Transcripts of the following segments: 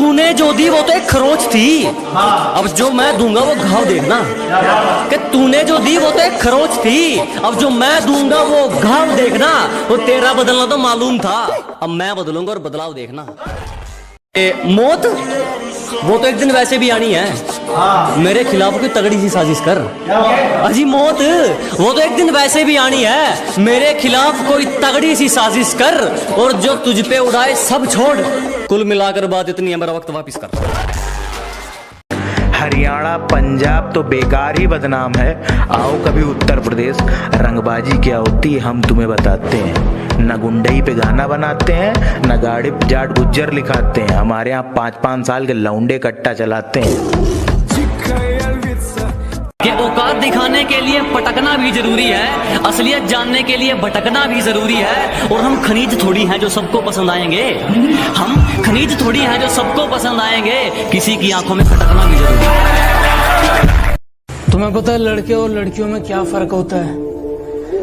तूने जो दी वो तो एक खरोच थी, अब जो मैं दूंगा वो घाव देखना। कि तूने जो दी वो तो एक खरोच थी, अब जो मैं दूंगा वो घाव देखना। वो तेरा बदलना तो मालूम था, अब मैं बदलूंगा और बदलाव देखना। मौत वो तो एक दिन वैसे भी आनी है, मेरे खिलाफ कोई तगड़ी सी साजिश कर। अजी मौत वो तो एक दिन वैसे भी आनी है, मेरे खिलाफ कोई तगड़ी सी साजिश कर, और जो तुझ पे उड़ाए सब छोड़। कुल मिलाकर बात इतनी है, मेरा वक्त वापिस कर। हरियाणा पंजाब तो बेकार ही बदनाम है, आओ कभी उत्तर प्रदेश, रंगबाजी क्या होती है हम तुम्हें बताते हैं। न गुंडई पे गाना बनाते हैं, न गाड़ी जाट गुज्जर लिखाते हैं, हमारे यहाँ 5-5 साल के लौंडे कट्टा चलाते हैं। कि औकात दिखाने के लिए पटकना भी जरूरी है, असलियत जानने के लिए भटकना भी जरूरी है। और हम खनीज थोड़ी हैं जो सबको पसंद आएंगे, हम खनीज थोड़ी हैं जो सबको पसंद आएंगे, किसी की आंखों में खटकना भी जरूरी है। तुम्हें पता है लड़के और लड़कियों में क्या फर्क होता है?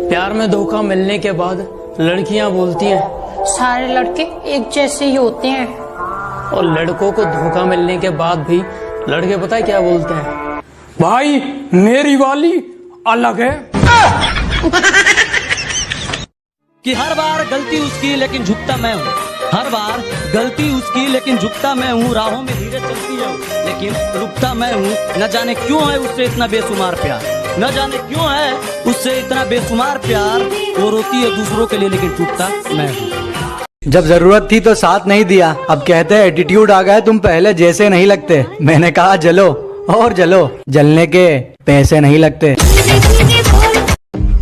प्यार में धोखा मिलने के बाद लड़कियां बोलती हैं सारे लड़के एक जैसे ही होते हैं, और लड़कों को धोखा मिलने के बाद भी लड़के पता है क्या बोलते हैं? भाई मेरी वाली अलग है। कि हर बार गलती उसकी लेकिन झुकता मैं हूँ, हर बार गलती उसकी लेकिन झुकता मैं हूँ। राहों में धीरे चलती है लेकिन रुकता मैं हूँ। न जाने क्यों है उससे इतना बेशुमार प्यार, न जाने क्यों है उससे इतना बेशुमार प्यार। वो रोती है दूसरों के लिए लेकिन टूटता मैं हूँ। जब जरूरत थी तो साथ नहीं दिया, अब कहते हैं एटीट्यूड आ गया, तुम पहले जैसे नहीं लगते। मैंने कहा जलो और जलो, जलने के पैसे नहीं लगते।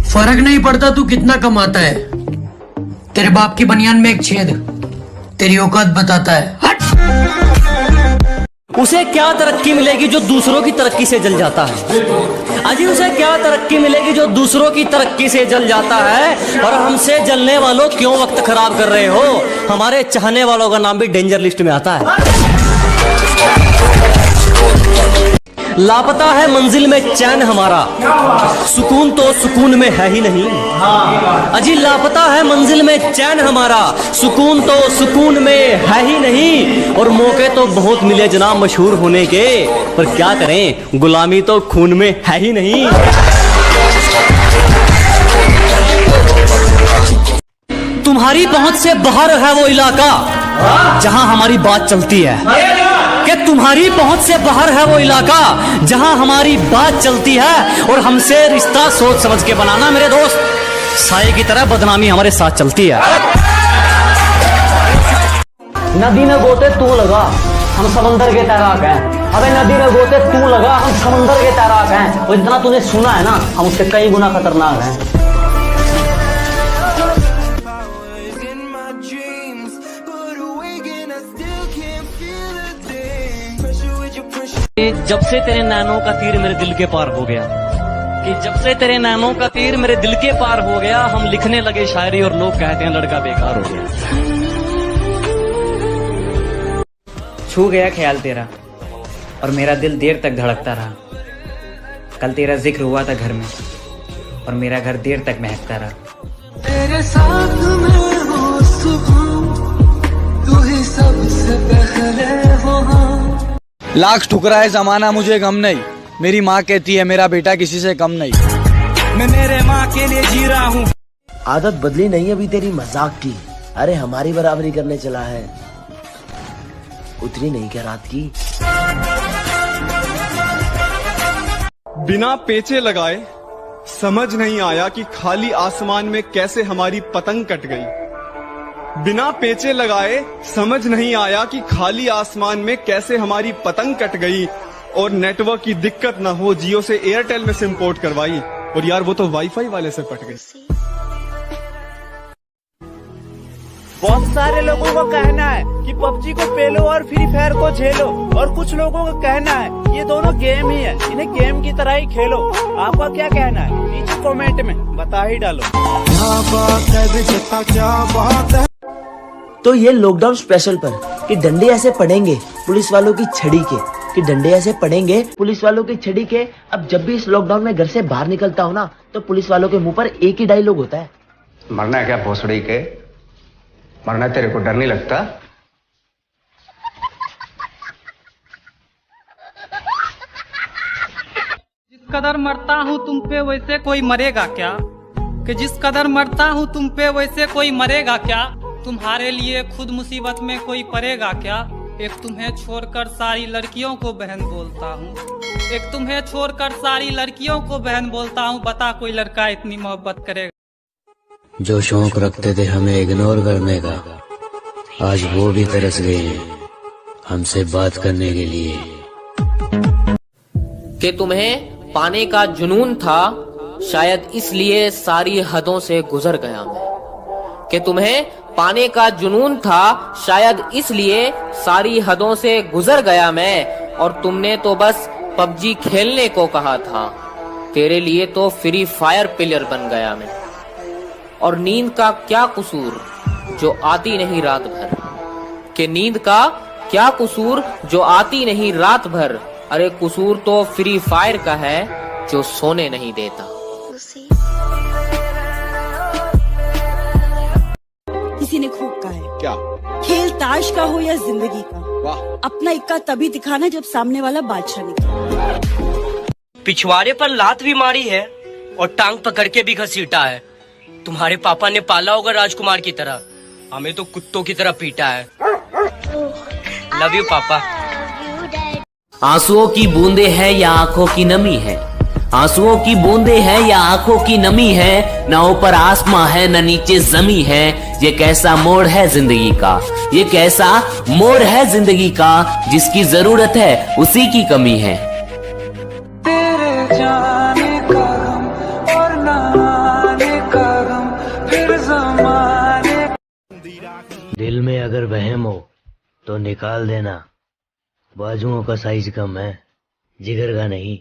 फर्क नहीं पड़ता तू कितना कमाता है, तेरे बाप की बनियान में एक छेद तेरी औकात बताता है। हट! उसे क्या तरक्की मिलेगी जो दूसरों की तरक्की से जल जाता है? अजी उसे क्या तरक्की मिलेगी जो दूसरों की तरक्की से जल जाता है? और हमसे जलने वालों क्यों वक्त खराब कर रहे हो? हमारे चाहने वालों का नाम भी डेंजर लिस्ट में आता है। लापता है मंजिल में चैन हमारा, सुकून तो सुकून में है ही नहीं। अजी लापता है मंजिल में चैन हमारा, सुकून तो सुकून में है ही नहीं। और मौके तो बहुत मिले जनाब मशहूर होने के, पर क्या करें गुलामी तो खून में है ही नहीं। तुम्हारी पहुंच से बाहर है वो इलाका जहां हमारी बात चलती है, कि तुम्हारी पहुंच से बाहर है वो इलाका जहां हमारी बात चलती है। और हमसे रिश्ता सोच समझ के बनाना मेरे दोस्त, साए की तरह बदनामी हमारे साथ चलती है। नदी में गोते तू लगा, हम समंदर के तैराक हैं। अबे नदी में गोते तू लगा, हम समंदर के तैराक हैं। और जितना तूने सुना है ना, हम उससे कई गुना खतरनाक हैं। जब से तेरे नैनों का तीर मेरे दिल के पार हो गया, कि जब से तेरे नैनों का तीर मेरे दिल के पार हो गया, हम लिखने लगे शायरी और लोग कहते हैं लड़का बेकार हो गया। छू गया ख्याल तेरा और मेरा दिल देर तक धड़कता रहा। कल तेरा जिक्र हुआ था घर में और मेरा घर देर तक महकता रहा। तेरे साथ में हो सुकून, तू ही सबसे पहले हो। लाख ठुकराए जमाना मुझे गम नहीं, मेरी माँ कहती है मेरा बेटा किसी से कम नहीं। मैं मेरे माँ के लिए जी रहा हूँ। आदत बदली नहीं अभी तेरी मजाक की, अरे हमारी बराबरी करने चला है, उतरी नहीं क्या रात की? बिना पेचे लगाए समझ नहीं आया कि खाली आसमान में कैसे हमारी पतंग कट गई। बिना पेचे लगाए समझ नहीं आया कि खाली आसमान में कैसे हमारी पतंग कट गई। और नेटवर्क की दिक्कत ना हो, जियो से एयरटेल में सिम पोर्ट करवाई, और यार वो तो वाईफाई वाले से पट गई। बहुत सारे लोगों को कहना है कि पबजी को पेलो और फ्री फायर को झेलो, और कुछ लोगों का कहना है ये दोनों गेम ही है, इन्हें गेम की तरह ही खेलो। आपका क्या कहना है? नीचे कमेंट में बता ही डालो। क्या बात है, क्या बात है। तो ये लॉकडाउन स्पेशल पर कि डंडे ऐसे पड़ेंगे पुलिस वालों की छड़ी के, कि डंडे ऐसे पड़ेंगे पुलिस वालों की छड़ी के। अब जब भी इस लॉकडाउन में घर से बाहर निकलता हूँ ना, तो पुलिस वालों के मुंह पर एक ही डायलॉग होता है, मरना है क्या भोसड़ी के, मरना तेरे को डर नहीं लगता? कदर मरता हूँ तुम पे वैसे कोई मरेगा क्या, कि जिस कदर मरता हूँ तुम पे वैसे कोई मरेगा क्या, तुम्हारे लिए खुद मुसीबत में कोई पड़ेगा क्या। एक तुम्हें छोड़कर सारी लड़कियों को बहन बोलता हूँ, एक तुम्हें छोड़कर सारी लड़कियों को बहन बोलता हूँ, बता कोई लड़का इतनी मोहब्बत करेगा। जो शौक रखते थे हमें इग्नोर करने का, आज वो भी तरस गए हैं हमसे बात करने के लिए। कि तुम्हें पाने का जुनून था, शायद इसलिए सारी हदों से गुजर गया मैं। कि तुम्हें पाने का जुनून था, शायद इसलिए सारी हदों से गुजर गया मैं। और तुमने तो बस पबजी खेलने को कहा था, तेरे लिए तो फ्री फायर प्लेयर बन गया मैं। और नींद का क्या कसूर जो आती नहीं रात भर, कि नींद का क्या कसूर जो आती नहीं रात भर। अरे कसूर तो फ्री फायर का है जो सोने नहीं देता। किसी ने खूब कहा है, क्या खेल ताश का हो या जिंदगी का, वाह, अपना इक्का तभी दिखाना जब सामने वाला बादशाह निकले। पिछवाड़े पर लात भी मारी है और टांग पकड़ के भी घसीटा है। तुम्हारे पापा ने पाला होगा राजकुमार की तरह, हमें तो कुत्तों की तरह पीटा है। लव यू पापा। आंसुओं की बूंदे हैं या आंखों की नमी है, आंसुओं की बूंदे हैं या आंखों की नमी है, न ऊपर आसमां है न नीचे जमी है। ये कैसा मोड़ है जिंदगी का, ये कैसा मोड़ है जिंदगी का, जिसकी जरूरत है उसी की कमी है। तेरे जाने का गम और न आने का गम फिर ज़माने। दिल में अगर वहम हो तो निकाल देना, बाजुओं का साइज कम है जिगर का नहीं।